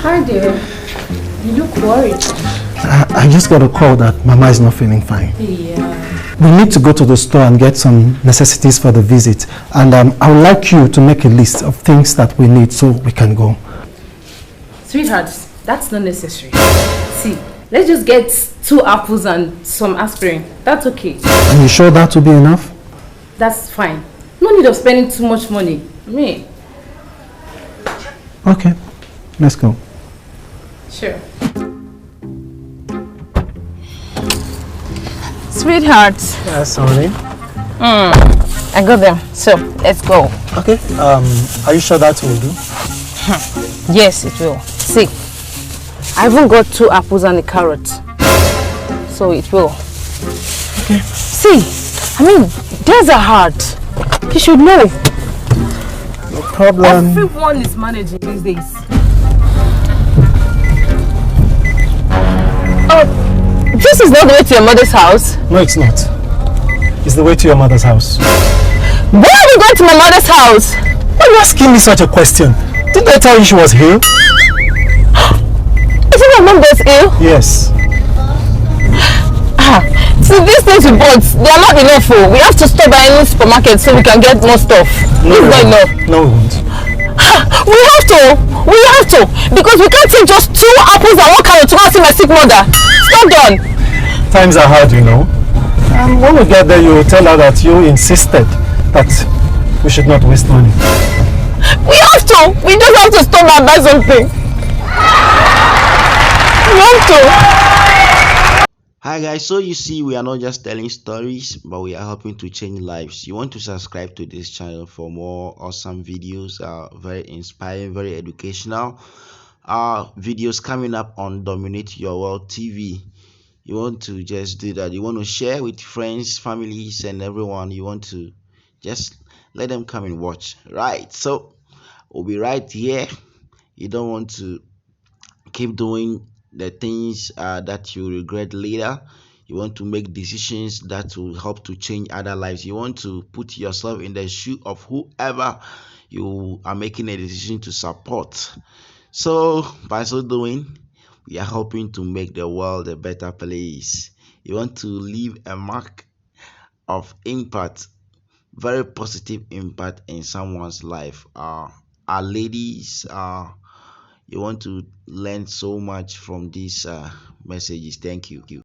Hi there. You look worried. I just got a call that Mama is not feeling fine. Yeah. We need to go to the store and get some necessities for the visit. And I would like you to make a list of things that we need so we can go. Sweetheart, that's not necessary. See, let's just get 2 apples and some aspirin. That's okay. Are you sure that will be enough? That's fine. No need of spending too much money. Me. Okay, let's go. Sure. Sweetheart. Yes, honey. I got them. So, let's go. Okay, are you sure that will do? Yes, it will. See, I even got 2 apples and a carrot. So it will. Okay. See, I mean, days are hard. You should know. No problem. Everyone is managing these days. This is not the way to your mother's house. No, it's not. It's the way to your mother's house. Why are we going to my mother's house? Why are you asking me such a question? Didn't I tell you she was ill? Isn't my mom that's ill? Yes. See, these things we bought, they are not enough. Oh. We have to stop by any supermarket so we can get more stuff. No, this is not enough. No, we won't. We have to. We have to. Because we can't take just 2 apples and 1 carrot to go and see my sick mother. It's not done. Times are hard, you know. And when we get there, you will tell her that you insisted that we should not waste money. We have to. We just have to stop and buy something. We have to. Hi guys, so you see we are not just telling stories, but we are helping to change lives. You want to subscribe to this channel for more awesome videos, very inspiring, very educational videos coming up on Dominate Your World TV. You want to just do that. You want to share with friends, families and everyone. You want to just let them come and watch, right? So we'll be right here. You don't want to keep doing the things that you regret later. You want to make decisions that will help to change other lives. You want to put yourself in the shoe of whoever you are making a decision to support. So by so doing, we are helping to make the world a better place. You want to leave a mark of impact, very positive impact in someone's life. Our ladies, you want to learn so much from these messages. Thank you.